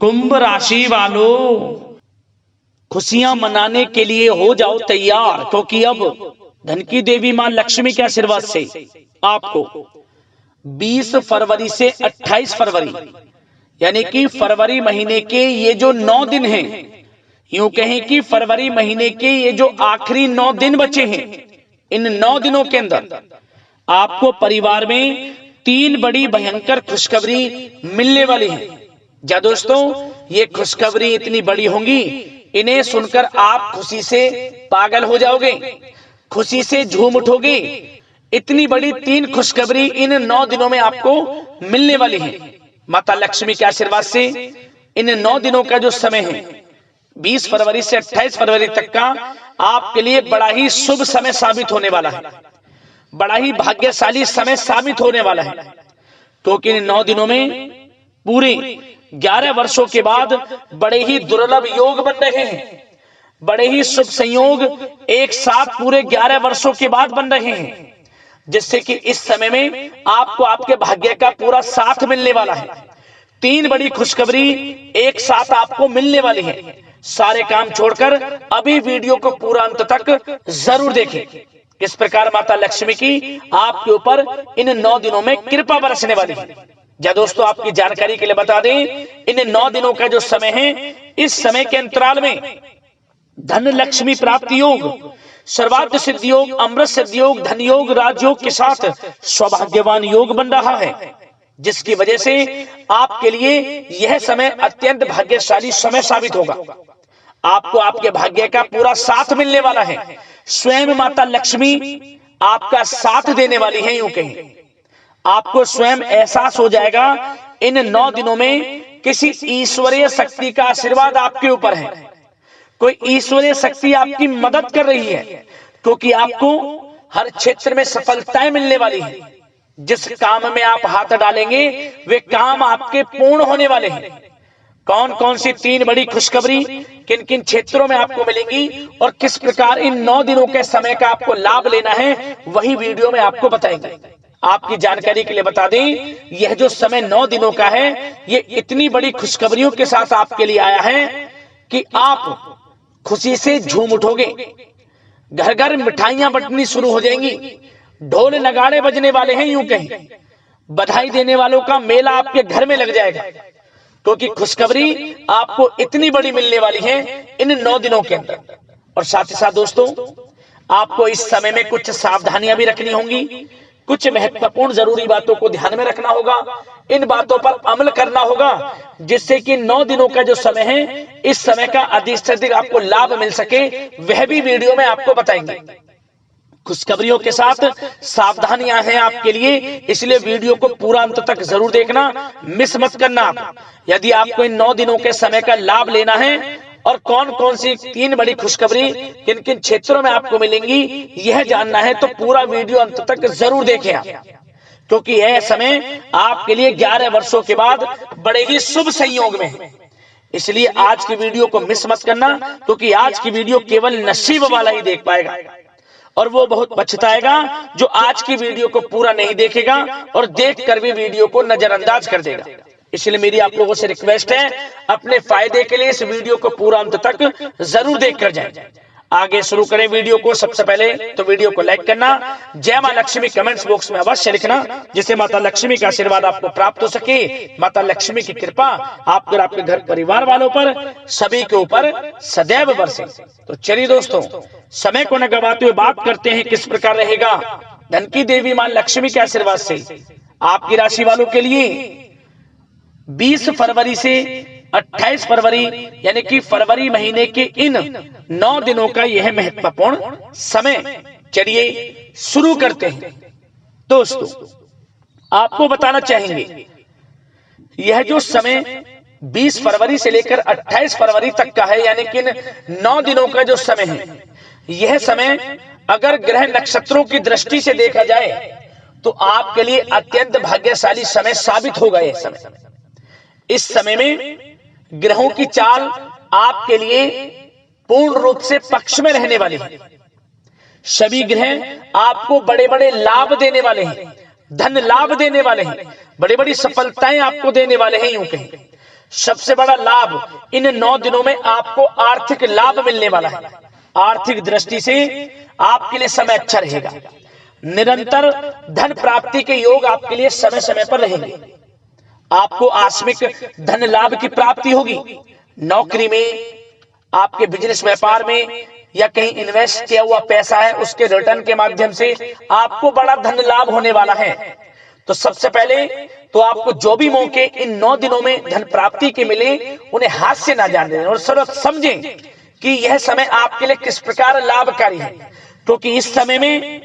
कुंभ राशि वालों, खुशियां मनाने के लिए हो जाओ तैयार, क्योंकि अब धन की देवी मां लक्ष्मी के आशीर्वाद से आपको 20 फरवरी से 28 फरवरी यानी कि फरवरी महीने के ये जो 9 दिन हैं, यूं कहें कि फरवरी महीने के ये जो आखिरी 9 दिन बचे हैं, इन 9 दिनों के अंदर आपको परिवार में 3 बड़ी भयंकर खुशखबरी मिलने वाली है। क्या दोस्तों, ये खुशखबरी इतनी बड़ी होंगी, इन्हें सुनकर आप खुशी से पागल हो जाओगे, खुशी से झूम उठोगे। इतनी बड़ी 3 खुशखबरी इन 9 दिनों में आपको मिलने वाली है। माता लक्ष्मी के आशीर्वाद से इन 9 दिनों का जो समय है, 20 फरवरी से 28 फरवरी तक का, आपके लिए बड़ा ही शुभ समय साबित होने वाला है, बड़ा ही भाग्यशाली समय साबित होने वाला है। क्योंकि इन 9 दिनों में पूरे 11 वर्षों के बाद बड़े ही दुर्लभ योग बन रहे हैं, बड़े ही शुभ संयोग एक साथ पूरे 11 वर्षों के बाद बन रहे हैं, जिससे कि इस समय में आपको आपके भाग्य का पूरा साथ मिलने वाला है। 3 बड़ी खुशखबरी एक साथ आपको मिलने वाली है। सारे काम छोड़कर अभी वीडियो को पूरा अंत तक जरूर देखें। किस प्रकार माता लक्ष्मी की आपके ऊपर इन 9 दिनों में कृपा बरसने वाली है। या दोस्तों, आपकी जानकारी के लिए बता दें, इन 9 दिनों का जो समय है, इस समय के अंतराल में धन लक्ष्मी प्राप्ति योग, सर्वार्थ सिद्धि योग, अमृत सिद्धि योग, धन योग, राजयोग के साथ सौभाग्यवान योग बन रहा है, जिसकी वजह से आपके लिए यह समय अत्यंत भाग्यशाली समय साबित होगा। आपको आपके भाग्य का पूरा साथ मिलने वाला है। स्वयं माता लक्ष्मी आपका साथ देने वाली है। यूं कहें, आपको स्वयं एहसास हो जाएगा इन 9 दिनों में किसी ईश्वरीय शक्ति का आशीर्वाद आपके ऊपर है, कोई ईश्वरीय शक्ति आपकी मदद कर रही है, क्योंकि आपको हर क्षेत्र में सफलताएं मिलने वाली है। जिस काम में आप हाथ डालेंगे वे काम आपके पूर्ण होने वाले हैं। कौन कौन सी 3 बड़ी खुशखबरी किन किन क्षेत्रों में आपको मिलेंगी और किस प्रकार इन 9 दिनों के समय का आपको लाभ लेना है, वही वीडियो में आपको बताएंगे। आपकी जानकारी के लिए बता दें, यह जो समय 9 दिनों का है, ये इतनी बड़ी खुशखबरियों के साथ आपके लिए आया है कि आप खुशी से झूम उठोगे। घर घर मिठाइयां बंटनी शुरू हो जाएंगी, ढोल नगाड़े बजने वाले हैं। यूं कहें, बधाई देने वालों का मेला आपके घर में लग जाएगा, क्योंकि खुशखबरी आपको इतनी बड़ी मिलने वाली है इन 9 दिनों के अंदर। और साथ ही साथ दोस्तों, आपको इस समय में कुछ सावधानियां भी रखनी होंगी, कुछ महत्वपूर्ण जरूरी बातों को ध्यान में रखना होगा, इन बातों पर अमल करना होगा, जिससे कि 9 दिनों का जो समय है, इस समय का अधिक से अधिक आपको लाभ मिल सके, वह भी वीडियो में आपको बताएंगे। खुशखबरियों के साथ सावधानियां हैं आपके लिए, इसलिए वीडियो को पूरा अंत तक जरूर देखना, मिस मत करना। आप यदि आपको इन 9 दिनों के समय का लाभ लेना है और कौन कौन सी 3 बड़ी खुशखबरी किन किन क्षेत्रों में आपको मिलेंगी, यह जानना है तो पूरा वीडियो अंत तक जरूर देखें आप, क्योंकि यह समय आपके लिए 11 वर्षों के बाद बड़े ही शुभ संयोग में है। इसलिए आज की वीडियो को मिस मत करना, क्योंकि आज की वीडियो केवल नसीब वाला ही देख पाएगा, और वो बहुत पछताएगा जो आज की वीडियो को पूरा नहीं देखेगा और देखकर भी वीडियो को नजरअंदाज कर देगा। इसलिए मेरी आप लोगों से रिक्वेस्ट है, अपने फायदे के लिए इस वीडियो को पूरा अंत तक जरूर देखकर जाएं। आगे शुरू करें वीडियो को। सबसे पहले तो वीडियो को लाइक करना, जय मां लक्ष्मी कमेंट्स बॉक्स में अवश्य लिखना, जिससे माता लक्ष्मी का आशीर्वाद आपको प्राप्त हो सके, माता लक्ष्मी की कृपा आपको और आपके घर परिवार वालों पर सभी के ऊपर सदैव बरसे। तो चलिए दोस्तों, समय को न गवाते हुए बात करते हैं किस प्रकार रहेगा धन की देवी मां लक्ष्मी के आशीर्वाद से आपकी राशि वालों के लिए 20 फरवरी से 28 फरवरी यानी कि फरवरी महीने के इन 9 दिनों का यह महत्वपूर्ण समय। चलिए शुरू करते हैं। दोस्तों, आपको बताना चाहेंगे, यह जो समय 20 फरवरी से लेकर 28 फरवरी तक का है, यानी कि इन 9 दिनों का जो समय है, यह समय अगर ग्रह नक्षत्रों की दृष्टि से देखा जाए तो आपके लिए अत्यंत भाग्यशाली समय साबित होगा। यह समय, इस समय में ग्रहों की चाल आपके लिए पूर्ण रूप से पक्ष में रहने वाली है। सभी ग्रह आपको बड़े बड़े लाभ देने वाले हैं, धन लाभ देने वाले हैं, बड़ी बड़ी सफलताएं आपको देने वाले हैं। यूं कहें सबसे बड़ा लाभ इन 9 दिनों में आपको आर्थिक लाभ मिलने वाला है। आर्थिक दृष्टि से आपके लिए समय अच्छा रहेगा। निरंतर धन प्राप्ति के योग आपके लिए समय समय पर रहेंगे। आपको आकस्मिक धन लाभ की प्राप्ति होगी। नौकरी में, आपके बिजनेस व्यापार में या कहीं इन्वेस्ट किया हुआ पैसा है उसके रिटर्न के माध्यम से आपको बड़ा धन लाभ होने वाला है। तो सबसे पहले तो आपको जो भी मौके इन 9 दिनों में धन प्राप्ति के मिले उन्हें हाथ से ना जाने दें और समझें कि यह समय आपके लिए किस प्रकार लाभकारी है, क्योंकि इस समय में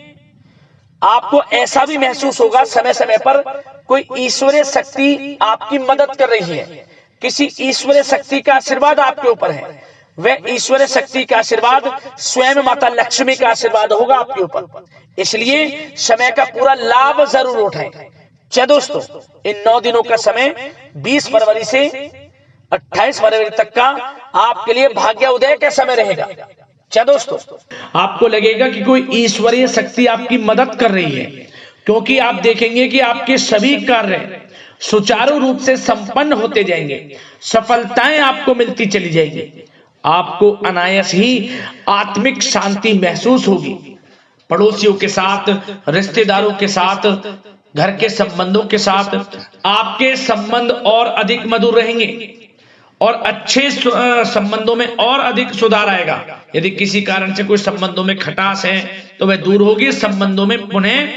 आपको ऐसा भी महसूस होगा समय समय पर कोई ईश्वरीय शक्ति आपकी मदद कर रही है। किसी ईश्वरीय शक्ति का आशीर्वाद आपके ऊपर है। वह ईश्वरीय शक्ति का आशीर्वाद स्वयं माता लक्ष्मी का आशीर्वाद होगा आपके ऊपर। इसलिए समय का पूरा लाभ जरूर उठाएं। चलिए दोस्तों, इन 9 दिनों का समय 20 फरवरी से 28 फरवरी तक का आपके लिए भाग्य उदय का समय रहेगा। क्या दोस्तों, आपको लगेगा कि कोई ईश्वरीय शक्ति आपकी मदद कर रही है, क्योंकि आप देखेंगे कि आपके सभी कार्य सुचारू रूप से संपन्न होते जाएंगे। सफलताएं आपको मिलती चली जाएंगी। आपको अनायास ही आत्मिक शांति महसूस होगी। पड़ोसियों के साथ, रिश्तेदारों के साथ, घर के संबंधों के साथ आपके संबंध और अधिक मधुर रहेंगे और अच्छे संबंधों में और अधिक सुधार आएगा। यदि किसी कारण से कोई संबंधों में खटास है तो वह दूर होगी। संबंधों में पुनः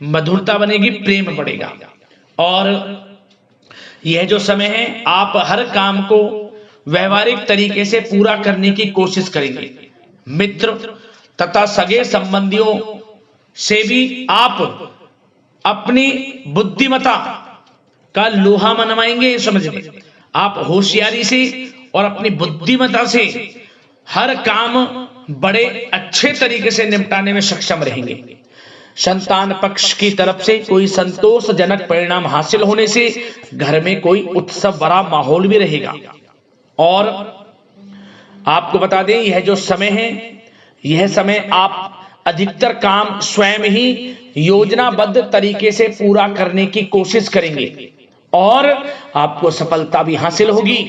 मधुरता बनेगी, प्रेम बढ़ेगा। और यह जो समय है आप हर काम को व्यवहारिक तरीके से पूरा करने की कोशिश करेंगे। मित्र तथा सगे संबंधियों से भी आप अपनी बुद्धिमत्ता का लोहा मनवाएंगे। समझिए, आप होशियारी से और अपनी बुद्धिमत्ता से हर काम बड़े अच्छे तरीके से निपटाने में सक्षम रहेंगे। संतान पक्ष की तरफ से कोई संतोषजनक परिणाम हासिल होने से घर में कोई उत्सव भरा माहौल भी रहेगा। और आपको बता दें, यह जो समय है, यह समय आप अधिकतर काम स्वयं ही योजनाबद्ध तरीके से पूरा करने की कोशिश करेंगे और आपको सफलता भी हासिल होगी।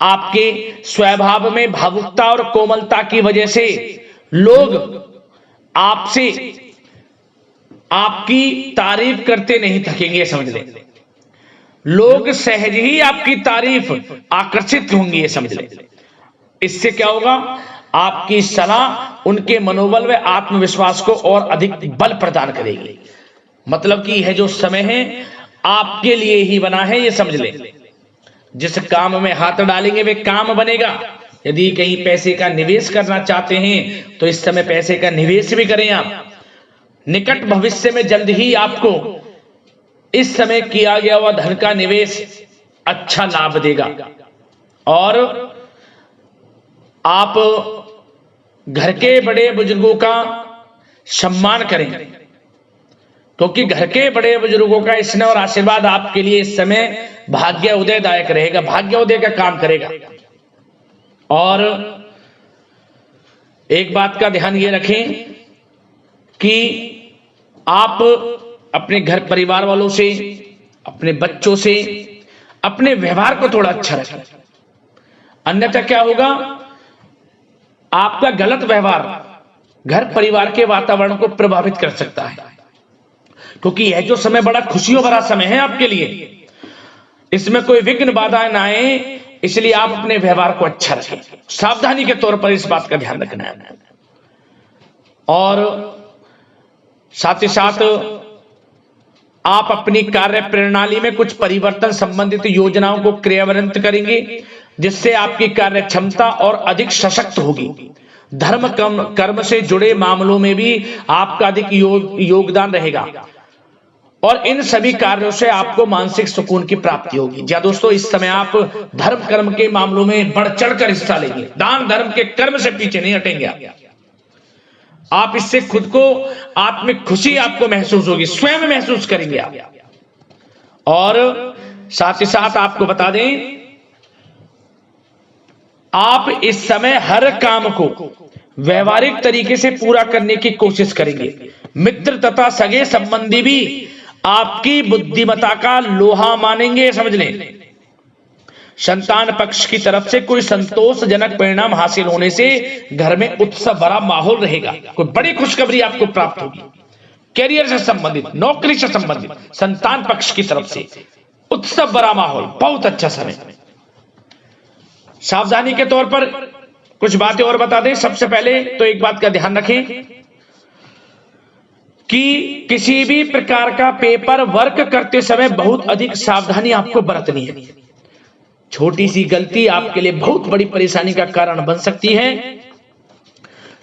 आपके स्वभाव में भावुकता और कोमलता की वजह से लोग आपसे आपकी तारीफ करते नहीं थकेंगे। समझ लें, लोग सहज ही आपकी तारीफ आकर्षित होंगे। समझ लें, इससे क्या होगा, आपकी सलाह उनके मनोबल व आत्मविश्वास को और अधिक बल प्रदान करेगी। मतलब कि यह जो समय है आपके लिए ही बना है, ये समझ लें। जिस काम में हाथ डालेंगे वे काम बनेगा। यदि कहीं पैसे का निवेश करना चाहते हैं तो इस समय पैसे का निवेश भी करें आप। निकट भविष्य में जल्द ही आपको इस समय किया गया हुआ धन का निवेश अच्छा लाभ देगा। और आप घर के बड़े बुजुर्गों का सम्मान करें, क्योंकि घर के बड़े बुजुर्गों का स्नेह और आशीर्वाद आपके लिए इस समय भाग्य उदयदायक रहेगा, भाग्य उदय का काम करेगा। और एक बात का ध्यान ये रखें कि आप अपने घर परिवार वालों से, अपने बच्चों से अपने व्यवहार को थोड़ा अच्छा रखें। अन्यथा क्या होगा, आपका गलत व्यवहार घर परिवार के वातावरण को प्रभावित कर सकता है। क्योंकि यह जो समय बड़ा खुशियों भरा समय है आपके लिए, इसमें कोई विघ्न बाधाएं ना आए, इसलिए आप अपने व्यवहार को अच्छा रखें। सावधानी के तौर पर इस बात का ध्यान रखना है। और साथ ही साथ आप अपनी कार्य प्रणाली में कुछ परिवर्तन संबंधित योजनाओं को क्रियान्वित करेंगे, जिससे आपकी कार्य क्षमता और अधिक सशक्त होगी। धर्म कर्म से जुड़े मामलों में भी आपका अधिक योगदान रहेगा और इन सभी कार्यों से आपको मानसिक सुकून की प्राप्ति होगी। जी दोस्तों, इस समय आप धर्म कर्म के मामलों में बढ़ चढ़कर हिस्सा लेंगे। दान धर्म के कर्म से पीछे नहीं हटेंगे आप। इससे खुद को आत्मिक खुशी आपको महसूस होगी, स्वयं महसूस करेंगे आप। और साथ ही साथ आपको बता दें, आप इस समय हर काम को व्यवहारिक तरीके से पूरा करने की कोशिश करेंगे। मित्र तथा सगे संबंधी भी आपकी बुद्धिमत्ता का लोहा मानेंगे। समझ लें, संतान पक्ष की तरफ से कोई संतोषजनक परिणाम हासिल होने से घर में उत्सव भरा माहौल रहेगा। कोई बड़ी खुशखबरी आपको प्राप्त होगी। कैरियर से संबंधित, नौकरी से संबंधित, संतान पक्ष की तरफ से उत्सव भरा माहौल, बहुत अच्छा समय। सावधानी के तौर पर कुछ बातें और बता दें। सबसे पहले तो एक बात का ध्यान रखें कि किसी भी प्रकार का पेपर वर्क करते समय बहुत अधिक सावधानी आपको बरतनी है। छोटी सी गलती आपके लिए बहुत बड़ी परेशानी का कारण बन सकती है।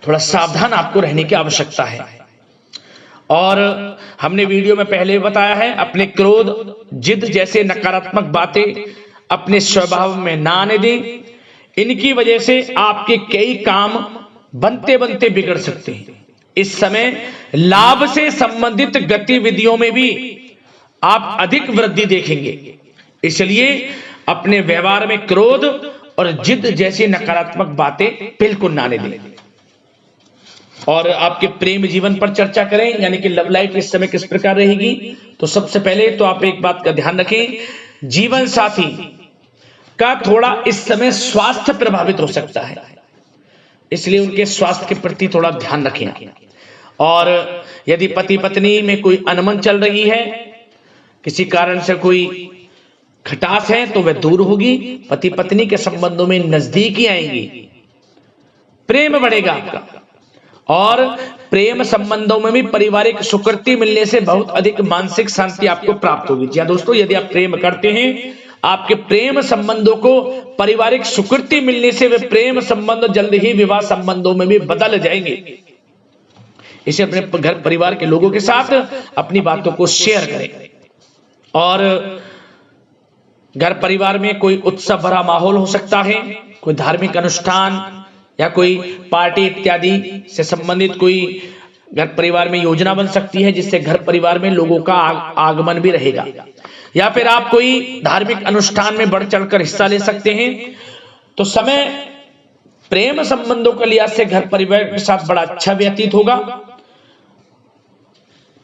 थोड़ा सावधान आपको रहने की आवश्यकता है। और हमने वीडियो में पहले बताया है, अपने क्रोध, जिद जैसे नकारात्मक बातें अपने स्वभाव में ना आने दें। इनकी वजह से आपके कई काम बनते बनते बिगड़ सकते हैं। इस समय लाभ से संबंधित गतिविधियों में भी आप अधिक वृद्धि देखेंगे। इसलिए अपने व्यवहार में क्रोध और जिद जैसी नकारात्मक बातें बिल्कुल ना आने दें। और आपके प्रेम जीवन पर चर्चा करें, यानी कि लव लाइफ इस समय किस प्रकार रहेगी। तो सबसे पहले तो आप एक बात का ध्यान रखें, जीवन साथी का थोड़ा इस समय स्वास्थ्य प्रभावित हो सकता है, इसलिए उनके स्वास्थ्य के प्रति थोड़ा ध्यान रखें। और यदि पति पत्नी में कोई अनबन चल रही है, किसी कारण से कोई खटास है, तो वह दूर होगी। पति पत्नी के संबंधों में नजदीकी आएंगी, प्रेम बढ़ेगा आपका। और प्रेम संबंधों में भी पारिवारिक स्वीकृति मिलने से बहुत अधिक मानसिक शांति आपको प्राप्त होगी। जी दोस्तों, यदि आप प्रेम करते हैं, आपके प्रेम संबंधों को पारिवारिक स्वीकृति मिलने से वे प्रेम संबंध जल्द ही विवाह संबंधों में भी बदल जाएंगे। इसे अपने घर परिवार के लोगों के साथ अपनी बातों को शेयर करें। और घर परिवार में कोई उत्सव भरा माहौल हो सकता है, कोई धार्मिक अनुष्ठान या कोई पार्टी इत्यादि से संबंधित कोई घर परिवार में योजना बन सकती है, जिससे घर परिवार में लोगों का आगमन भी रहेगा। या फिर आप कोई धार्मिक अनुष्ठान में बढ़ चढ़कर हिस्सा ले सकते हैं। तो समय प्रेम संबंधों के लिहाज से घर परिवार के साथ बड़ा अच्छा व्यतीत होगा।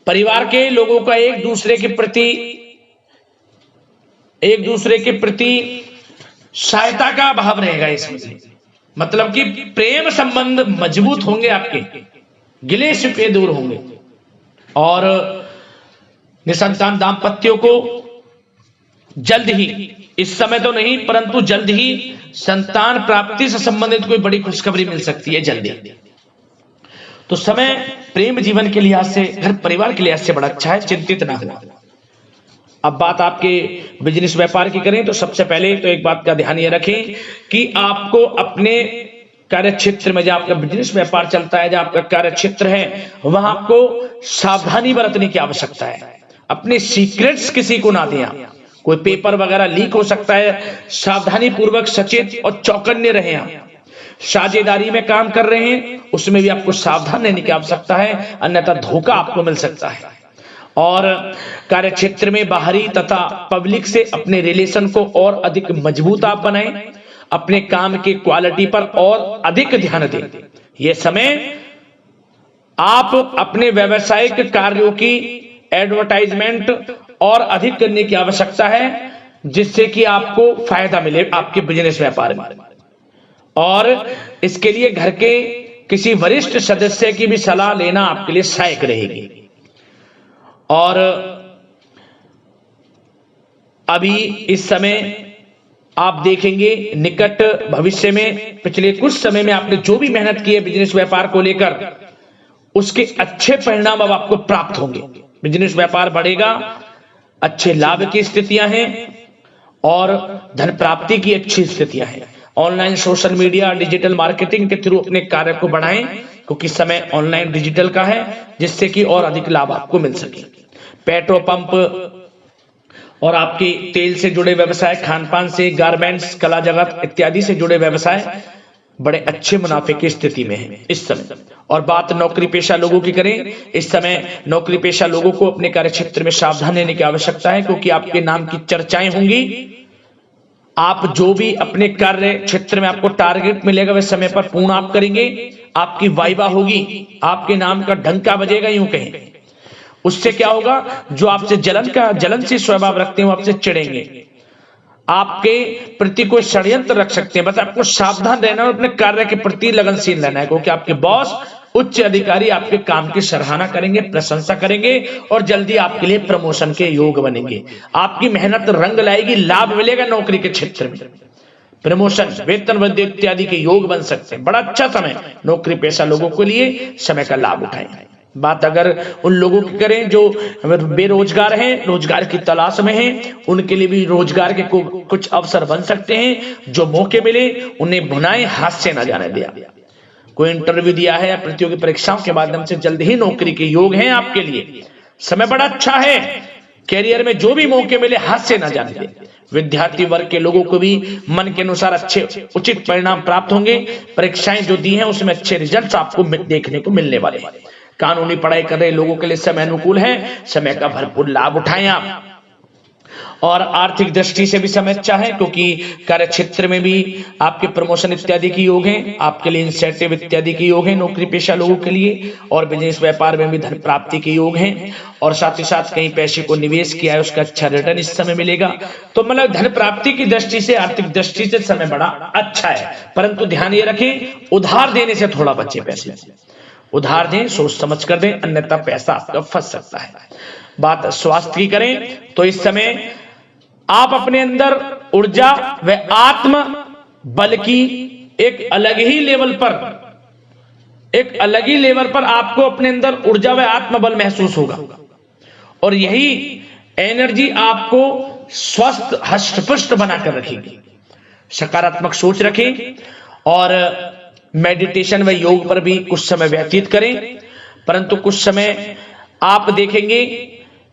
परिवार के लोगों का एक दूसरे के प्रति सहायता का भाव रहेगा इसमें। मतलब कि प्रेम संबंध मजबूत होंगे, आपके गिले शिकवे दूर होंगे। और निसंतान दाम्पत्यों को जल्द ही, इस समय तो नहीं परंतु जल्द ही संतान प्राप्ति से संबंधित कोई बड़ी खुशखबरी मिल सकती है जल्दी। तो समय प्रेम जीवन के लिहाज से, घर परिवार के लिहाज से बड़ा अच्छा है, चिंतित ना हो। अब बात आपके बिजनेस व्यापार की करें तो सबसे पहले तो एक बात का ध्यान ये रखें कि आपको अपने कार्य क्षेत्र में, जहां आपका बिजनेस व्यापार चलता है, जहां आपका कार्य क्षेत्र है, वहां आपको सावधानी बरतने की आवश्यकता है। अपने सीक्रेट्स किसी को ना दें। कोई पेपर वगैरह लीक हो सकता है, सावधानी पूर्वक सचेत और चौकन्ने रहें। आप साझेदारी में काम कर रहे हैं, उसमें भी आपको सावधान रहने की आवश्यकता है, अन्यथा धोखा आपको मिल सकता है। और कार्य क्षेत्र में बाहरी तथा पब्लिक से अपने रिलेशन को और अधिक मजबूत आप बनाएं। अपने काम की क्वालिटी पर और अधिक ध्यान दें। यह समय आप अपने व्यावसायिक कार्यों की एडवर्टाइजमेंट और अधिक करने की आवश्यकता है, जिससे कि आपको फायदा मिले आपके बिजनेस व्यापार में। और इसके लिए घर के किसी वरिष्ठ सदस्य की भी सलाह लेना आपके लिए सहायक रहेगी। और अभी इस समय आप देखेंगे, निकट भविष्य में, पिछले कुछ समय में आपने जो भी मेहनत की है बिजनेस व्यापार को लेकर, उसके अच्छे परिणाम अब आपको प्राप्त होंगे। बिजनेस व्यापार बढ़ेगा, अच्छे लाभ की स्थितियां हैं और धन प्राप्ति की अच्छी स्थितियां हैं। Online, social media, digital marketing के थ्रू अपने कार्य को बढ़ाएं, क्योंकि समय ऑनलाइन डिजिटल का है, जिससे कि और अधिक लाभ आपको मिल सके। पेट्रोल पंप और आपके तेल से जुड़े व्यवसाय, खान पान से, गारमेंट्स, कला जगत इत्यादि से जुड़े व्यवसाय बड़े अच्छे मुनाफे की स्थिति में है इस समय। और बात नौकरी पेशा लोगों की करें, इस समय नौकरी पेशा लोगों को अपने कार्य क्षेत्र में सावधान रहने की आवश्यकता है, क्योंकि आपके नाम की चर्चाएं होंगी। आप जो भी अपने कार्य क्षेत्र में आपको टारगेट मिलेगा, वह समय पर पूर्ण आप करेंगे। आपकी वाइवा होगी, आपके नाम का डंका बजेगा, यूं कहें। उससे क्या होगा, जो आपसे जलन से स्वभाव रखते हैं वो आपसे चिढ़ेंगे। आपके प्रति कोई षड्यंत्र रख सकते हैं। बस आपको सावधान रहना और अपने कार्य के प्रति लगनशील रहना है, क्योंकि आपके बॉस उच्च अधिकारी आपके काम की सराहना करेंगे, प्रशंसा करेंगे और जल्दी आपके लिए प्रमोशन के योग बनेंगे। आपकी मेहनत रंग लाएगी, लाभ मिलेगा नौकरी के क्षेत्र में, प्रमोशन, वेतन वृद्धि इत्यादि के योग बन सकते हैं। बड़ा अच्छा समय नौकरी पेशा लोगों के लिए, समय का लाभ उठाएं। बात अगर उन लोगों की करें जो बेरोजगार हैं, रोजगार की तलाश में हैं, उनके लिए भी रोजगार के कुछ अवसर बन सकते हैं। जो मौके मिले उन्हें भुनाएं, हाथ से न जाने दिया। कोई इंटरव्यू दिया है या प्रतियोगी परीक्षाओं के माध्यम से जल्द ही नौकरी के योग हैं आपके लिए। समय बड़ा अच्छा है, कैरियर में जो भी मौके मिले हाथ से न जाने दें। विद्यार्थी वर्ग के लोगों को भी मन के अनुसार अच्छे उचित परिणाम प्राप्त होंगे। परीक्षाएं जो दी हैं उसमें अच्छे रिजल्ट्स आपको देखने को मिलने वाले हैं। कानूनी पढ़ाई कर रहे लोगों के लिए समय अनुकूल है, समय का भरपूर लाभ उठाएं आप। और आर्थिक दृष्टि से भी समय अच्छा है, क्योंकि कार्य क्षेत्र में भी आपके प्रमोशन इत्यादि के योग हैं, आपके लिए इंसेंटिव इत्यादि के योग हैं नौकरी पेशा लोगों के लिए। और बिजनेस व्यापार में भी धन प्राप्ति के योग हैं, और साथ ही साथ कहीं पैसे को निवेश किया है उसका अच्छा रिटर्न इस समय मिलेगा। तो मतलब धन प्राप्ति की दृष्टि से, आर्थिक दृष्टि से समय बड़ा अच्छा है। परंतु ध्यान ये रखें, उधार देने से थोड़ा बचे। पैसे उधार दें, सोच समझ कर दें, अन्यथा पैसा आपका फंस सकता है। बात स्वास्थ्य की करें तो इस समय आप अपने अंदर ऊर्जा व आत्म बल की एक अलग ही लेवल पर आपको अपने अंदर ऊर्जा व आत्म बल महसूस होगा, और यही एनर्जी आपको स्वस्थ हष्ट-पुष्ट बनाकर रखेगी। सकारात्मक सोच रखें और मेडिटेशन व योग पर भी कुछ समय व्यतीत करें। परंतु कुछ समय आप देखेंगे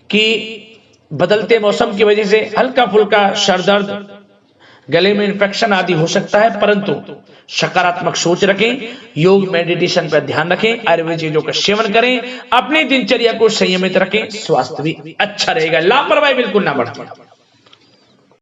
कि बदलते मौसम की वजह से हल्का फुल्का सर दर्द, गले में इन्फेक्शन आदि हो सकता है, परंतु सकारात्मक सोच रखें, योग मेडिटेशन पर ध्यान रखें, आयुर्वेद चीजों का सेवन करें, अपनी दिनचर्या को संयमित रखें, स्वास्थ्य भी अच्छा रहेगा। लापरवाही बिल्कुल ना बरतें।